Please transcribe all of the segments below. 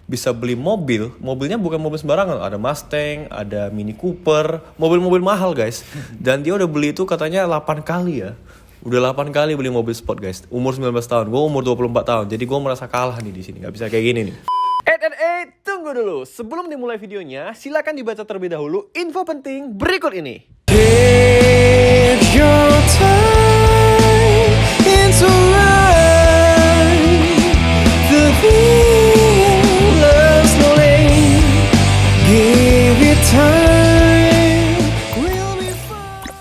bisa beli mobil, mobilnya bukan mobil sembarangan, ada Mustang, ada Mini Cooper, mobil-mobil mahal guys. Dan dia udah beli itu katanya 8 kali ya. Udah 8 kali beli mobil sport guys. Umur 19 tahun, gue umur 24 tahun. Jadi gue merasa kalah nih di sini, nggak bisa kayak gini nih. Tunggu dulu. Sebelum dimulai videonya, silakan dibaca terlebih dahulu info penting berikut ini. Give your time into the love slowly. Give it time. We'll be fine.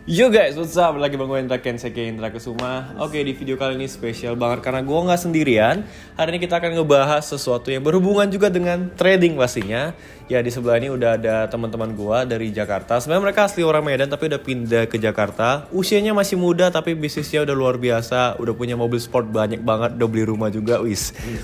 Yo guys, what's up? Lagi Bang Indra Kenseki Indra Kesuma. Oke, di video kali ini spesial banget karena gue nggak sendirian. Hari ini kita akan ngebahas sesuatu yang berhubungan juga dengan trading pastinya. Ya, di sebelah ini udah ada teman-teman gue dari Jakarta. Sebenarnya mereka asli orang Medan tapi udah pindah ke Jakarta. Usianya masih muda tapi bisnisnya udah luar biasa. Udah punya mobil sport banyak banget, udah beli rumah juga.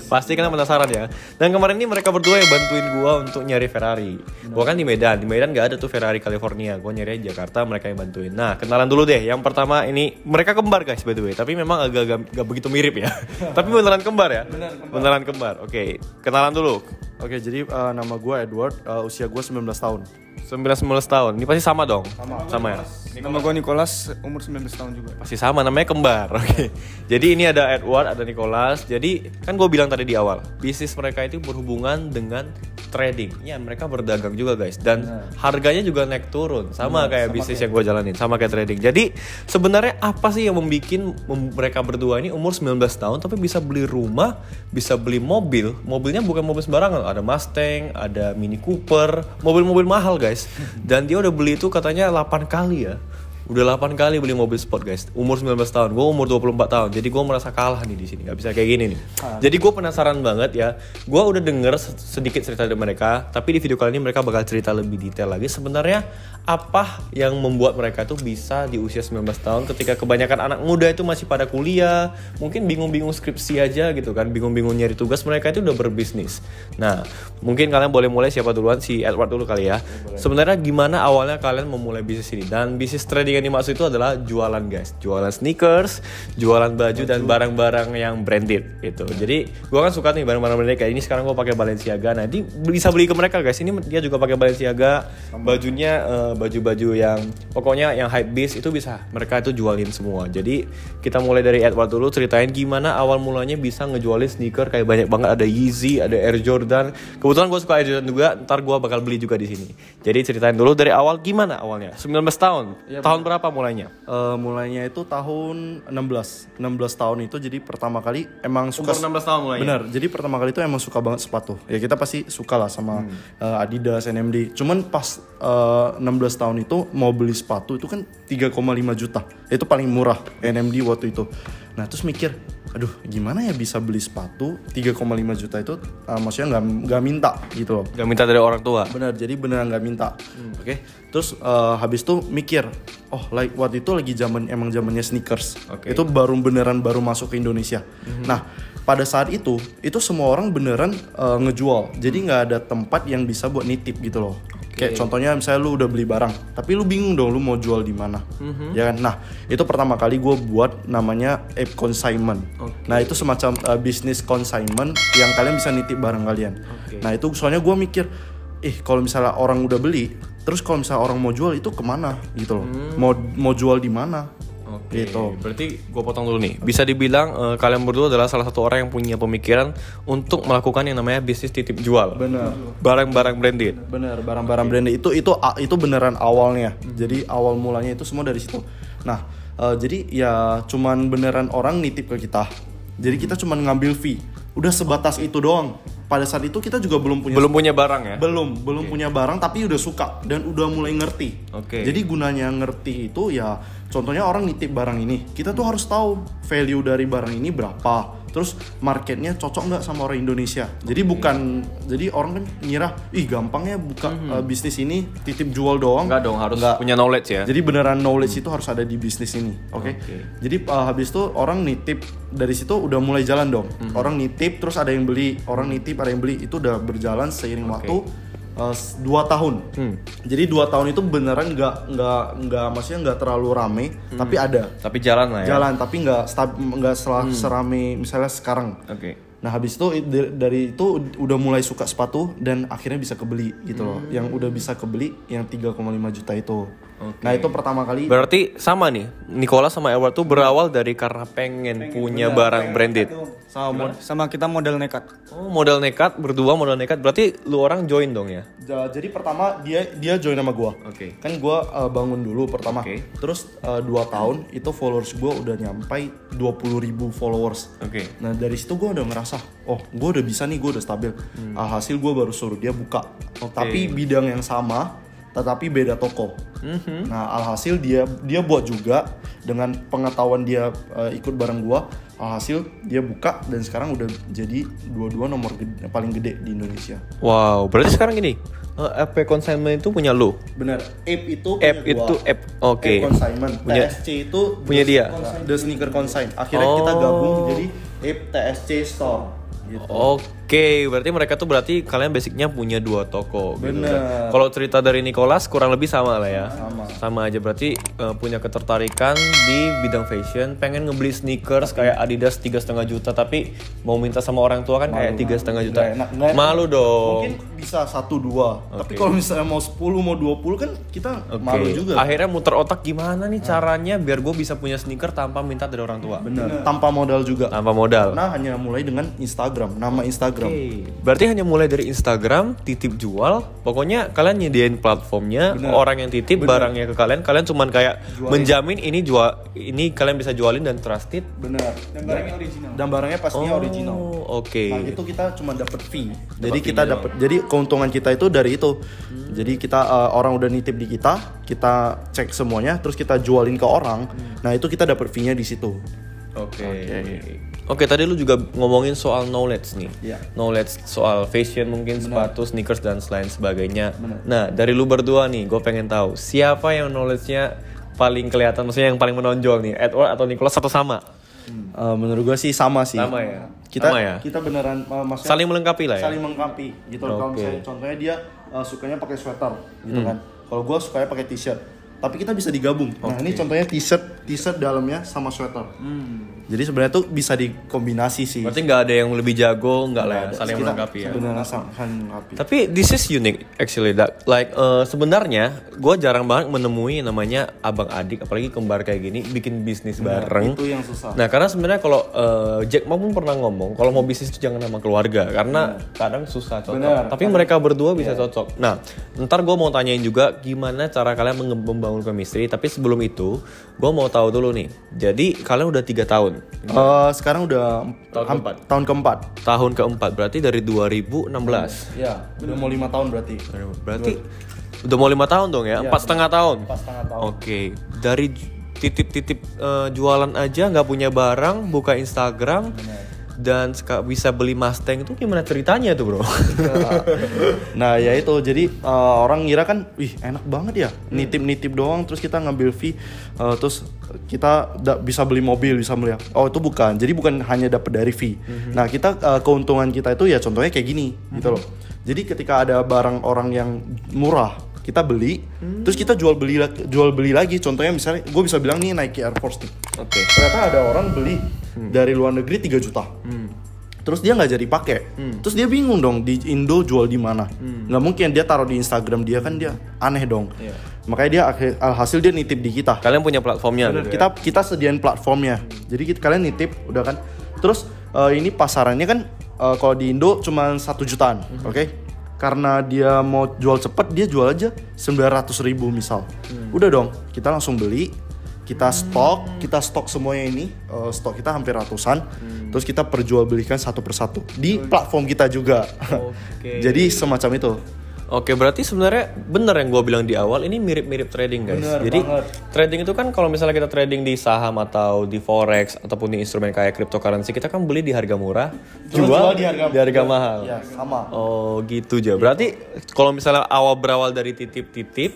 Pasti kalian penasaran ya. Dan kemarin ini mereka berdua yang bantuin gue untuk nyari Ferrari. Gue kan di Medan nggak ada tuh Ferrari California. Gue nyari di Jakarta, mereka yang bantuin. Nah, kenalan dulu deh. Yang pertama ini mereka kembar guys by the way. Tapi memang agak begitu mirip ya. Tapi beneran kembar ya. Beneran kembar. Oke, kenalan dulu. Oke, jadi nama gue Edward, usia gue 19 tahun. 19 tahun. Ini pasti sama dong? Sama ya? Nama gue Nicholas, umur 19 tahun juga. Pasti sama, namanya kembar. Oke. Jadi ini ada Edward, ada Nicholas. Jadi kan gue bilang tadi di awal, bisnis mereka itu berhubungan dengan trading. Ya, mereka berdagang juga guys. Dan harganya juga naik turun. Sama kayak bisnis yang gue jalanin, sama kayak trading. Jadi sebenarnya apa sih yang membuat mereka berdua ini umur 19 tahun tapi bisa beli rumah, bisa beli mobil. Mobilnya bukan mobil sembarangan, ada Mustang, ada Mini Cooper, mobil-mobil mahal guys. Dan dia udah beli itu katanya 8 kali ya. Udah 8 kali beli mobil sport guys. Umur 19 tahun, gue umur 24 tahun. Jadi gue merasa kalah nih di sini, nggak bisa kayak gini nih. Jadi gue penasaran banget ya. Gue udah denger sedikit cerita dari mereka, tapi di video kali ini mereka bakal cerita lebih detail lagi. Sebenarnya apa yang membuat mereka tuh bisa di usia 19 tahun ketika kebanyakan anak muda itu masih pada kuliah, mungkin bingung-bingung skripsi aja gitu kan, bingung-bingung nyari tugas, mereka itu udah berbisnis. Nah, mungkin kalian boleh mulai siapa duluan, si Edward dulu kali ya. Sebenarnya gimana awalnya kalian memulai bisnis ini? Dan bisnis trading yang dimaksud itu adalah jualan guys, jualan sneakers, jualan baju dan barang-barang yang branded gitu. Jadi gue kan suka nih barang-barang branded kayak ini. Sekarang gue pakai Balenciaga, nanti bisa beli ke mereka guys. Ini dia juga pakai Balenciaga, bajunya baju-baju yang pokoknya yang hype beast itu bisa mereka itu jualin semua. Jadi kita mulai dari Edward dulu, ceritain gimana awal mulanya bisa ngejualin sneaker kayak banyak banget, ada Yeezy, ada Air Jordan. Kebetulan gue suka Air Jordan juga, ntar gue bakal beli juga di sini. Jadi ceritain dulu dari awal gimana awalnya. 19 tahun, ya, tahun berapa mulainya? Mulainya itu tahun 16 tahun itu, jadi pertama kali emang suka. Umur 16 tahun mulainya? Benar, jadi pertama kali itu emang suka banget sepatu. Ya kita pasti suka lah sama Adidas, NMD. Cuman pas 16 tahun itu mau beli sepatu itu kan 3,5 juta. Itu paling murah NMD waktu itu. Nah terus mikir, aduh gimana ya bisa beli sepatu 3,5 juta itu, maksudnya nggak minta gitu loh. Nggak minta dari orang tua? Benar, jadi beneran nggak minta. Oke. Terus habis itu mikir, oh like waktu itu lagi emang zamannya sneakers. Itu baru masuk ke Indonesia. Nah pada saat itu semua orang beneran ngejual. Jadi nggak ada tempat yang bisa buat nitip gitu loh. Kayak contohnya misalnya lu udah beli barang, tapi lu bingung dong lu mau jual di mana, ya kan? Nah itu pertama kali gue buat namanya app consignment. Nah itu semacam bisnis consignment yang kalian bisa nitip barang kalian. Nah itu soalnya gue mikir, kalau misalnya orang udah beli, terus kalau misalnya orang mau jual itu kemana gitu loh? Mau jual di mana? Gitu. Berarti gue potong dulu nih. Bisa dibilang kalian berdua adalah salah satu orang yang punya pemikiran untuk melakukan yang namanya bisnis titip jual. Benar. Barang-barang branded. Benar, barang-barang branded itu beneran awalnya. Jadi awal mulanya itu semua dari situ. Nah, jadi ya cuman beneran orang nitip ke kita. Jadi kita cuman ngambil fee. Udah sebatas itu doang. Pada saat itu kita juga belum punya barang ya? Belum punya barang, tapi udah suka dan udah mulai ngerti. Jadi gunanya ngerti itu ya, contohnya orang nitip barang ini, kita tuh harus tahu value dari barang ini berapa. Terus marketnya cocok nggak sama orang Indonesia. Jadi jadi orang kan ngira, gampangnya buka bisnis ini titip jual doang. Enggak dong, harus punya knowledge ya. Jadi beneran knowledge itu harus ada di bisnis ini. Jadi habis itu orang nitip, dari situ udah mulai jalan dong. Orang nitip terus ada yang beli, orang nitip ada yang beli, itu udah berjalan seiring waktu. 2 tahun. Jadi 2 tahun itu beneran nggak maksudnya nggak terlalu rame, tapi ada. Tapi jalan lah ya. Jalan, tapi nggak serame misalnya sekarang. Oke. Nah habis itu dari itu udah mulai suka sepatu dan akhirnya bisa kebeli gitu loh. Yang udah bisa kebeli yang 3,5 juta itu. Okay. Nah itu pertama kali. Berarti sama nih, Nicholas sama Edward tuh berawal dari karena pengen punya barang branded. Sama kita modal nekat. Oh, modal nekat, berdua modal nekat. Berarti lu orang join dong ya? Jadi pertama dia join sama gua. Oke. Kan gua bangun dulu pertama. Terus 2 tahun itu followers gua udah nyampai 20.000 followers. Oke. Nah dari situ gua udah ngerasa, oh gua udah bisa nih, gua udah stabil. Alhasil gua baru suruh dia buka. Tapi bidang yang sama, tetapi beda toko. Nah alhasil dia buat juga dengan pengetahuan dia ikut bareng gua. Alhasil dia buka dan sekarang udah jadi dua-dua nomor paling gede di Indonesia. Wow, berarti sekarang gini, AP Consignment itu punya lu? Bener, Ape itu Ape itu Ape, oke. Ape Consignment, TSC itu punya dia. The Sneaker Consign. Akhirnya kita gabung jadi Ape TSC Store. Gitu. Oke, berarti mereka tuh kalian basicnya punya 2 toko. Bener. Gitu. Kalau cerita dari Nicholas kurang lebih sama lah ya. Sama aja berarti punya ketertarikan di bidang fashion, pengen ngebeli sneakers kayak Adidas 3,5 juta, tapi mau minta sama orang tua kan kayak 3,5 juta. Nggak, malu dong. Mungkin bisa 1-2. Tapi kalau misalnya mau 10 mau 20 kan kita malu juga. Akhirnya muter otak gimana nih caranya biar gue bisa punya sneaker tanpa minta dari orang tua. Bener. Tanpa modal juga. Tanpa modal. Karena hanya mulai dengan Instagram, nama Instagram. Berarti hanya mulai dari Instagram, titip jual. Pokoknya kalian nyediain platformnya, orang yang titip barangnya ke kalian cuman kayak menjamin ini kalian bisa jualin dan trusted. Benar. Dan barangnya original. Dan barangnya pastinya original. Oke. Nah, itu kita cuma dapat fee. Jadi keuntungan kita itu dari itu. Jadi kita orang udah nitip di kita cek semuanya, terus kita jualin ke orang. Nah, itu kita dapat fee-nya di situ. Oke, tadi lu juga ngomongin soal knowledge nih. Yeah. Knowledge soal fashion mungkin, sepatu, sneakers dan lain sebagainya. Nah, dari lu berdua nih, gue pengen tahu siapa yang knowledge-nya paling kelihatan, maksudnya yang paling menonjol nih, Edward atau Nicholas atau sama? Menurut gue sih sama sih. Sama ya. Kita beneran maksudnya saling melengkapi lah ya. Saling melengkapi gitu. Kalau misalnya contohnya dia sukanya pakai sweater gitu kan. Kalau gue sukanya pakai t-shirt. Tapi kita bisa digabung. Nah, ini contohnya t-shirt dalamnya sama sweater. Jadi sebenarnya tuh bisa dikombinasi sih. Berarti nggak ada yang lebih jago, nggak lah ya, saling melengkapi ya. Sebenarnya saling melengkapi. Tapi this is unique actually. Sebenarnya gue jarang banget menemui namanya abang adik, apalagi kembar kayak gini, bikin bisnis bareng. Itu yang susah. Nah karena sebenarnya kalau Jack Ma pun pernah ngomong, kalau mau bisnis itu jangan sama keluarga, karena kadang susah cocok. Tapi mereka berdua bisa cocok. Nah ntar gue mau tanyain juga gimana cara kalian membangun chemistry. Tapi sebelum itu, gue mau tahu dulu nih. Jadi kalian udah 3 tahun. Sekarang udah tahun keempat. Tahun keempat berarti dari 2016. Ya, udah mau 5 tahun berarti. Berarti udah mau 5 tahun dong ya? 4,5 tahun. 4,5 tahun. Oke, dari titip-titip jualan aja nggak punya barang, buka Instagram. Dan bisa beli Mustang itu gimana ceritanya tuh bro? Nah ya itu jadi orang ngira kan, wih enak banget ya, nitip doang terus kita ngambil fee, terus kita bisa beli mobil, bisa beli. Oh itu bukan, jadi bukan hanya dapat dari fee. Nah kita keuntungan kita itu ya contohnya kayak gini gitu loh. Jadi ketika ada barang orang yang murah kita beli, terus kita jual beli lagi. Contohnya misalnya gue bisa bilang nih Nike Air Force nih. Ternyata ada orang beli dari luar negeri 3 juta. Terus dia nggak jadi pakai. Terus dia bingung dong di Indo jual di mana. Nggak mungkin dia taruh di Instagram dia, kan dia aneh dong. Makanya dia alhasil dia nitip di kita. Kalian punya platformnya. Kita sediain platformnya. Jadi kalian nitip udah kan. Terus ini pasarannya kan kalau di Indo cuma 1 jutaan. Oke? Karena dia mau jual cepet, dia jual aja 900.000 misal. Udah dong, kita langsung beli, kita stok semuanya ini, stok kita hampir ratusan, terus kita perjualbelikan satu persatu di platform kita juga. Jadi semacam itu. Oke, berarti sebenarnya bener yang gue bilang di awal, ini mirip-mirip trading guys. Jadi trading itu kan kalau misalnya kita trading di saham atau di forex ataupun di instrumen kayak cryptocurrency, kita kan beli di harga murah, jual di harga mahal. Ya, sama. Oh gitu aja. Berarti kalau misalnya berawal dari titip-titip,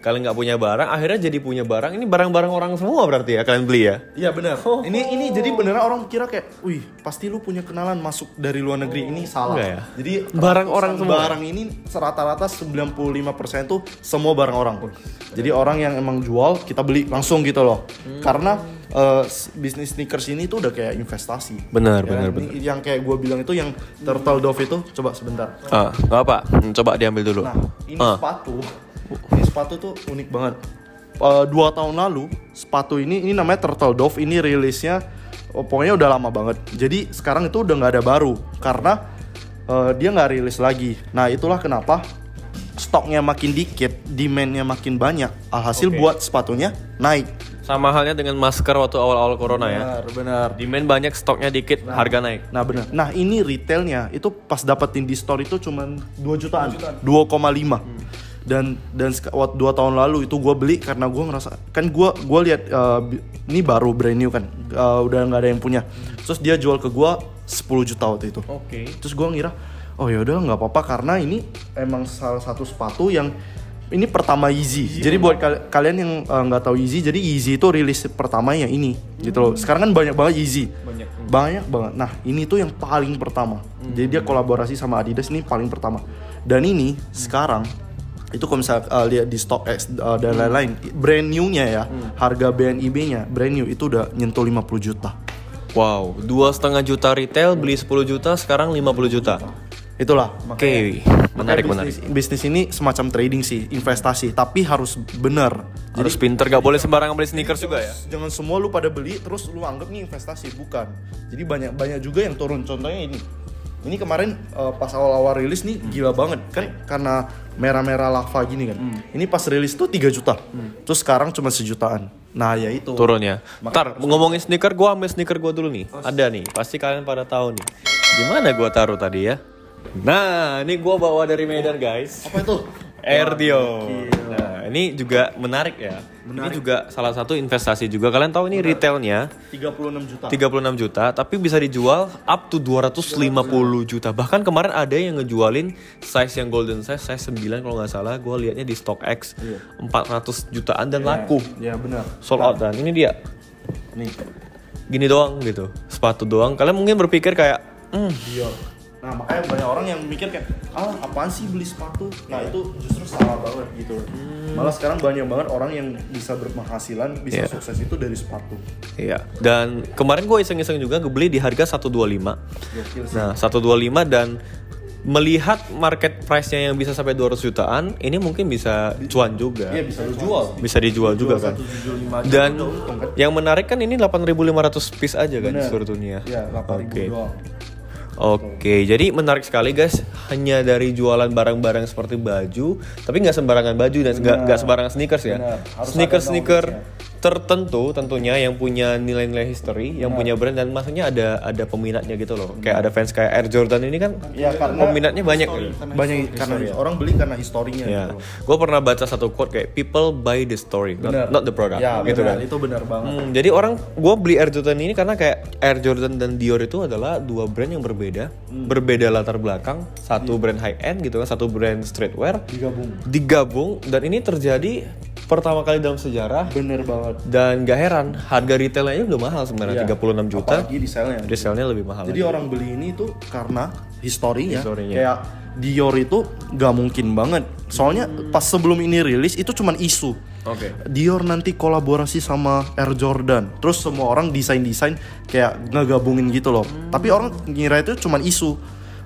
kalian nggak punya barang, akhirnya jadi punya barang. Ini barang-barang orang semua berarti ya kalian beli ya? Iya benar. Ini jadi beneran orang kira kayak, wih pasti lu punya kenalan masuk dari luar negeri. Ini salah. Enggak ya? Jadi Barang orang semua. Barang ini rata-rata 95% tuh semua barang orang. Jadi orang yang emang jual kita beli langsung gitu loh. Karena bisnis sneakers ini tuh udah kayak investasi. Benar, Ya, benar, ini benar. yang kayak gue bilang itu yang turtle dove itu, coba sebentar. Nggak apa, coba diambil dulu. Nah, ini sepatu tuh unik banget. 2 tahun lalu sepatu ini namanya turtle dove, ini rilisnya pokoknya udah lama banget. Jadi sekarang itu udah nggak ada baru karena dia nggak rilis lagi. Nah itulah kenapa stoknya makin dikit, demandnya makin banyak. Alhasil buat sepatunya naik. Sama halnya dengan masker waktu awal-awal corona ya. Benar. Demand banyak, stoknya dikit, harga naik. Nah benar. Nah ini retailnya itu pas dapetin di store itu cuman 2 jutaan. 2,5. Dan 2 tahun lalu itu gue beli karena gue ngerasa kan gue lihat ini baru brand new kan, udah nggak ada yang punya. Terus dia jual ke gue 10 juta waktu itu. Oke. Terus gue ngira oh ya udah nggak apa-apa karena ini emang salah satu sepatu yang ini pertama Yeezy. Jadi buat kalian yang nggak tahu Yeezy, jadi Yeezy itu rilis pertamanya ini gitu loh. Sekarang kan banyak banget Yeezy. Banyak banget. Nah, ini tuh yang paling pertama. Jadi dia kolaborasi sama Adidas, ini paling pertama. Dan ini sekarang itu kalau misalnya lihat di StockX dan lain-lain, brand new-nya ya, harga BNIB-nya brand new itu udah nyentuh 50 juta. Wow, 2,5 juta retail, beli 10 juta, sekarang 50 juta. Itulah. Oke, menarik. Bisnis ini semacam trading sih, investasi, tapi harus benar. Harus pinter, gak boleh sembarangan beli sneakers juga ya. Jangan semua lu pada beli terus lu anggap nih investasi, bukan. Jadi banyak juga yang turun. Contohnya ini. Ini kemarin pas awal-awal rilis nih gila banget kan karena merah-merah lava gini kan. Ini pas rilis tuh 3 juta. Terus sekarang cuma 1 jutaan. Nah, ya itu. Turun ya. Ntar ngomongin sneaker, gua ambil sneaker gua dulu nih. Ada nih, pasti kalian pada tahu nih. Gimana gua taruh tadi ya? Nah, ini gua bawa dari Medan, guys. Apa itu? Air Dior. Nah, ini juga menarik ya. Ini juga salah satu investasi juga. Kalian tahu ini retailnya 36 juta. 36 juta, tapi bisa dijual up to 250 juta. Bahkan kemarin ada yang ngejualin size yang golden size 9 kalau nggak salah. Gue liatnya di StockX 400 jutaan dan laku. Iya, benar. Sold out dan ini dia. Nih. Gini doang gitu, sepatu doang. Kalian mungkin berpikir kayak, Dior. Nah, makanya banyak orang yang mikir kayak, apaan sih beli sepatu? Nah, itu justru salah banget gitu. Malah sekarang banyak banget orang yang bisa berpenghasilan, bisa sukses itu dari sepatu. Iya. Dan kemarin gue iseng-iseng juga beli di harga 125. Nah, 125 dan melihat market price-nya yang bisa sampai 200 jutaan, ini mungkin bisa cuan juga. Iya, bisa lu jual. Bisa dijual juga kan. 175 Dan udah untung, kan? yang menarik kan ini 8.500 piece aja kan di seluruh dunia. Iya, 8.000 doang. Oke, jadi menarik sekali guys. Hanya dari jualan barang-barang seperti baju, tapi nggak sembarangan baju dan nggak sembarangan sneakers ya. Sneaker tertentu tentunya yang punya nilai-nilai history, yang punya brand dan maksudnya ada peminatnya gitu loh. Kayak ada fans kayak Air Jordan ini kan, ya, karena peminatnya banyak. Karena orang beli karena historinya. Ya, gitu. gue pernah baca satu quote kayak people buy the story, not the product. Ya, gitu benar, kan. itu benar banget. Jadi gue beli Air Jordan ini karena kayak Air Jordan dan Dior itu adalah dua brand yang berbeda latar belakang, satu brand high end gitu kan, satu brand streetwear digabung dan ini terjadi pertama kali dalam sejarah. Bener banget. Dan gak heran harga retailnya udah mahal sebenarnya 36 juta. Apalagi Resellnya lebih mahal. Jadi orang beli ini tuh karena historinya. Historinya. Kayak Dior itu gak mungkin banget. Soalnya pas sebelum ini rilis itu cuman isu. Oke. Dior nanti kolaborasi sama Air Jordan. Terus semua orang desain kayak ngegabungin gitu loh. Tapi orang ngira itu cuman isu.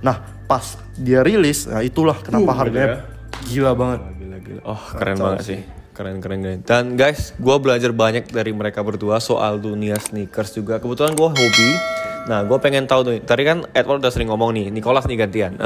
Nah, pas dia rilis, nah itulah kenapa harganya gila banget. Gila. Oh, keren banget sih. Keren. Dan guys, gue belajar banyak dari mereka berdua soal dunia sneakers juga. Kebetulan gue hobi. Nah, gue pengen tahu tuh. Tadi kan Edward udah sering ngomong nih. Nicholas nih gantian.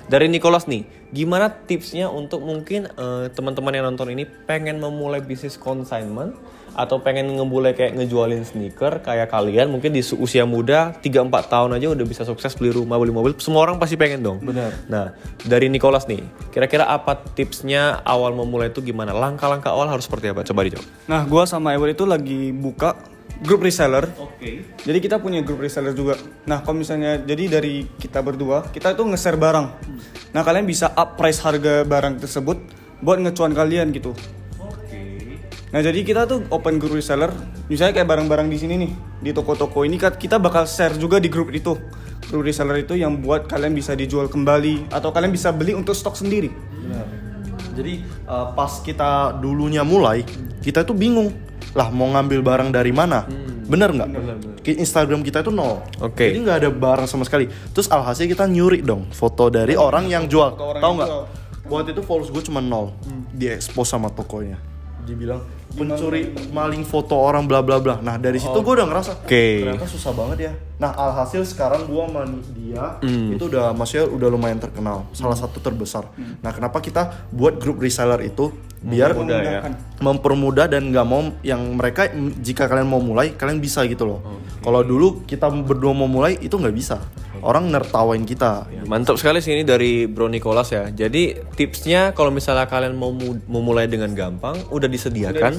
Dari Nicholas nih, gimana tipsnya untuk mungkin teman-teman yang nonton ini pengen memulai bisnis consignment atau pengen ngemulai kayak ngejualin sneaker kayak kalian mungkin di usia muda 3-4 tahun aja udah bisa sukses beli rumah, beli mobil. Semua orang pasti pengen dong. Benar. Nah, dari Nicholas nih, kira-kira apa tipsnya awal memulai itu gimana? Langkah-langkah awal harus seperti apa? Coba dijawab. Nah, gua sama Ewer itu lagi buka grup reseller. Oke. Jadi kita punya grup reseller juga. Nah, kalau misalnya jadi dari kita berdua, kita itu nge-share barang. Nah, kalian bisa up price harga barang tersebut buat ngecuan kalian gitu. Nah jadi kita tuh open group reseller, misalnya kayak barang-barang di sini nih, di toko-toko ini kita bakal share juga di grup itu. Grup reseller itu yang buat kalian bisa dijual kembali atau kalian bisa beli untuk stok sendiri. Benar. Jadi pas kita dulunya mulai, kita tuh bingung lah mau ngambil barang dari mana. Bener nggak? Instagram kita itu nol. Oke. Jadi nggak ada barang sama sekali. Terus alhasil kita nyuri dong foto dari orang yang jual. Tahu nggak? Buat itu followers gue cuma 0. Di expose sama tokonya. Dibilang pencuri maling foto orang bla bla bla. Nah dari situ gue udah ngerasa ternyata susah banget ya. Nah alhasil sekarang gue sama dia itu udah maksudnya udah lumayan terkenal, salah satu terbesar. Nah kenapa kita buat grup reseller itu biar mempermudah dan nggak mau yang mereka jika kalian mau mulai kalian bisa gitu loh. Kalau dulu kita berdua mau mulai itu nggak bisa. Orang nertawain kita. Mantap sekali sih ini dari Bro Nicholas ya. Jadi tipsnya kalau misalnya kalian mau mulai dengan gampang, udah disediakan.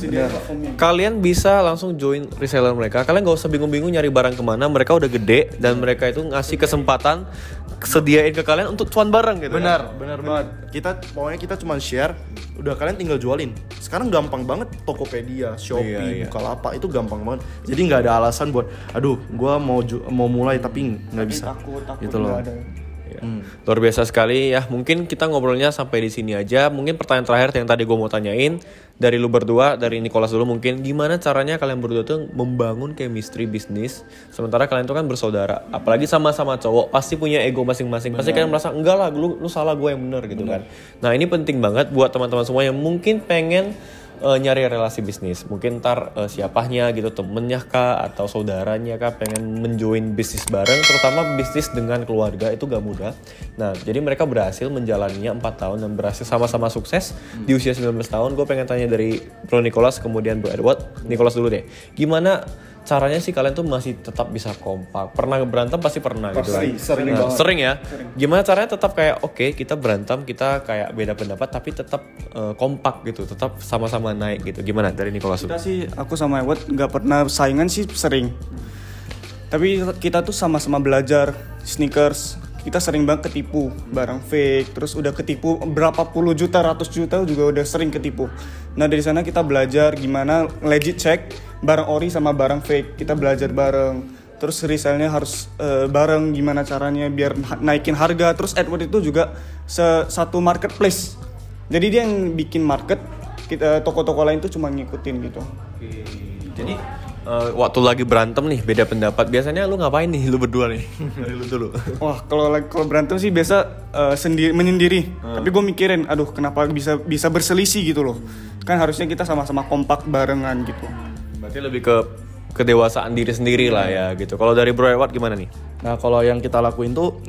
Kalian bisa langsung join reseller mereka. Kalian gak usah bingung-bingung nyari barang kemana. Mereka udah gede dan mereka itu ngasih kesempatan sediain ke kalian untuk cuan bareng gitu. Benar banget. Pokoknya kita cuma share, udah kalian tinggal jualin. Sekarang gampang banget Tokopedia, Shopee, Bukalapak itu gampang banget. Jadi nggak ada alasan buat, aduh, gua mau mulai tapi nggak bisa. Takut gitu loh. Luar biasa sekali ya. Mungkin kita ngobrolnya sampai di sini aja. Mungkin pertanyaan terakhir yang tadi gue mau tanyain dari lu berdua, dari Nicholas dulu mungkin, gimana caranya kalian berdua tuh membangun chemistry bisnis sementara kalian tuh kan bersaudara, apalagi sama-sama cowok, pasti punya ego masing-masing. Pasti kalian merasa enggak lah, lu salah, gue yang benar gitu kan. Nah ini penting banget buat teman-teman semua yang mungkin pengen nyari relasi bisnis, mungkin ntar siapanya gitu, temennya kah atau saudaranya kah pengen menjoin bisnis bareng, terutama bisnis dengan keluarga itu gak mudah. Nah jadi mereka berhasil menjalaninya 4 tahun dan berhasil sama-sama sukses di usia 19 tahun. Gue pengen tanya dari Bro Nicholas kemudian Bro Edward. Nicholas dulu deh, gimana caranya sih kalian tuh masih tetap bisa kompak? Pernah berantem pasti pernah gitu kan? Sering ya. Gimana caranya tetap kayak oke, kita berantem, kita kayak beda pendapat tapi tetap kompak gitu, tetap sama-sama naik gitu. Gimana dari Nicholas? Kita sih, aku sama Edward nggak pernah saingan sih, sering. Tapi kita tuh sama-sama belajar sneakers. Kita sering banget ketipu barang fake, terus udah ketipu berapa puluh juta, ratus juta juga udah sering ketipu. Nah dari sana kita belajar gimana legit check barang ori sama barang fake. Kita belajar bareng, terus resellnya harus bareng, gimana caranya biar naikin harga. Terus Edward itu juga satu marketplace, jadi dia yang bikin market, kita toko-toko lain tuh cuma ngikutin gitu. Jadi waktu lagi berantem nih beda pendapat, biasanya lu ngapain nih lu berdua nih? Dari lu dulu. Wah kalau berantem sih biasa menyendiri. Tapi gue mikirin, aduh kenapa bisa berselisih gitu loh. Kan harusnya kita sama-sama kompak barengan gitu. Berarti lebih ke kedewasaan diri sendiri lah ya gitu. Kalau dari Bro Edward gimana nih? Nah kalau yang kita lakuin tuh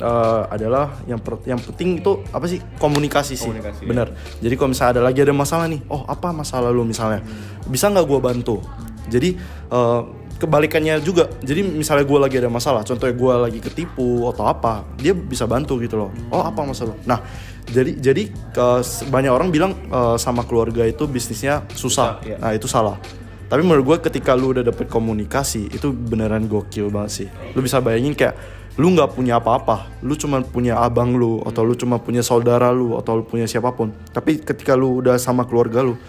adalah yang penting itu apa sih, komunikasi sih. Bener. Jadi kalau misalnya ada masalah nih, oh apa masalah lu misalnya, bisa nggak gue bantu? Jadi kebalikannya juga. Jadi misalnya gue lagi ada masalah, contohnya gue lagi ketipu atau apa, dia bisa bantu gitu loh. Oh apa masalah? Nah jadi banyak orang bilang sama keluarga itu bisnisnya susah. Nah itu salah. Tapi menurut gue ketika lu udah dapet komunikasi itu beneran gokil banget sih. Lu bisa bayangin kayak lu nggak punya apa-apa, lu cuma punya abang lu atau lu cuma punya saudara lu atau lu punya siapapun. Tapi ketika lu udah sama keluarga lu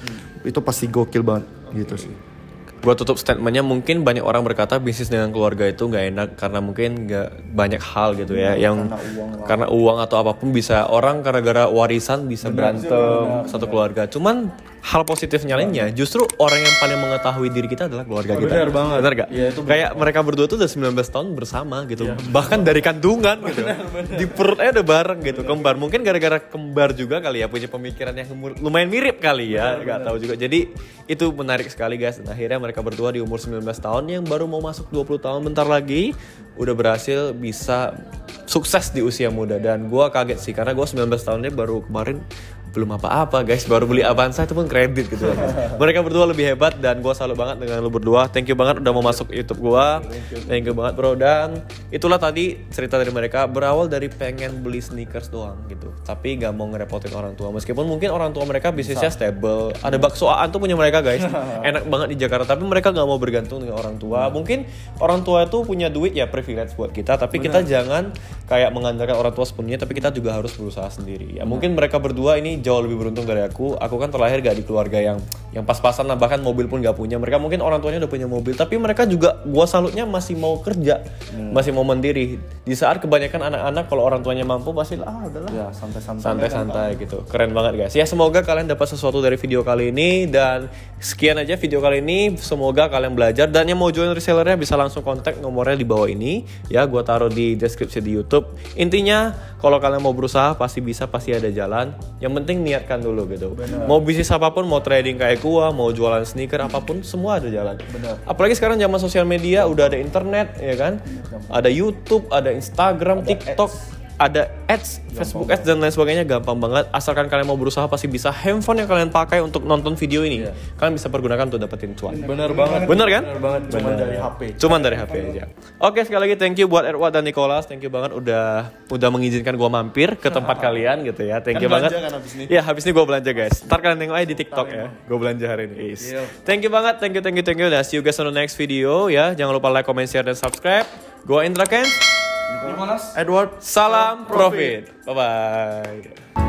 itu pasti gokil banget gitu sih. Buat tutup statementnya, mungkin banyak orang berkata bisnis dengan keluarga itu nggak enak karena mungkin nggak banyak hal gitu ya, yang karena uang atau apapun bisa orang gara-gara warisan bisa berantem satu keluarga. Cuman hal positifnya lainnya justru orang yang paling mengetahui diri kita adalah keluarga kita. Benar banget. Benar gak? Ya, kayak mereka berdua tuh udah 19 tahun bersama gitu. Bahkan dari kandungan gitu. Di perutnya udah bareng gitu, kembar. Mungkin gara-gara kembar juga kali ya, punya pemikiran yang lumayan mirip kali ya, nggak tahu juga. Jadi itu menarik sekali guys. Dan akhirnya mereka berdua di umur 19 tahun yang baru mau masuk 20 tahun bentar lagi udah berhasil bisa sukses di usia muda. Dan gue kaget sih karena gue 19 tahunnya baru kemarin belum apa-apa guys, baru beli Avanza itu pun kredit gitu ya guys. Mereka berdua lebih hebat dan gue salut banget dengan lu berdua. Thank you banget udah mau masuk YouTube gue. Thank you banget bro. Dan itulah tadi cerita dari mereka, berawal dari pengen beli sneakers doang gitu, tapi gak mau ngerepotin orang tua. Meskipun mungkin orang tua mereka bisnisnya stable, ada baksoaan tuh punya mereka guys, enak banget di Jakarta, tapi mereka gak mau bergantung dengan orang tua. Mungkin orang tua itu punya duit ya, privilege buat kita, tapi kita jangan kayak mengandalkan orang tua sepenuhnya, tapi kita juga harus berusaha sendiri ya. Mungkin mereka berdua ini jauh lebih beruntung dari aku. Aku kan terlahir gak di keluarga yang pas-pasan lah, bahkan mobil pun gak punya. Mereka mungkin orang tuanya udah punya mobil, tapi mereka juga, gua salutnya masih mau kerja, masih mau mandiri. Di saat kebanyakan anak-anak kalau orang tuanya mampu pasti udahlah. Ya, santai-santai Gitu. Keren banget guys. Ya semoga kalian dapat sesuatu dari video kali ini, dan sekian aja video kali ini. Semoga kalian belajar, dan yang mau join resellernya bisa langsung kontak nomornya di bawah ini. Ya, gua taruh di deskripsi di YouTube. Intinya kalau kalian mau berusaha pasti bisa, pasti ada jalan. Yang penting niatkan dulu gitu. Bener. Mau bisnis apapun, mau trading kayak gua, mau jualan sneaker apapun, semua ada jalan. Bener. Apalagi sekarang zaman sosial media, udah ada internet ya kan? Ada YouTube, ada Instagram, ada TikTok, ada ads, Facebook ads dan lain sebagainya, gampang banget. Asalkan kalian mau berusaha pasti bisa. Handphone yang kalian pakai untuk nonton video ini, kalian bisa pergunakan untuk dapetin cuan. Bener banget. Bener kan? Bener banget. Cuman dari HP aja. Oke, sekali lagi thank you buat Edward dan Nicholas. Thank you banget udah mengizinkan gua mampir ke tempat kalian gitu ya. Thank you banget. Kan habis ini? Ya, habis ini gua belanja guys. Ntar kalian tengok aja di TikTok ya. Gua belanja hari ini. Thank you banget. Thank you. Nah, see you guys on the next video ya. Jangan lupa like, comment, share dan subscribe. Gua Indra Ken. Edward, salam profit. Bye bye.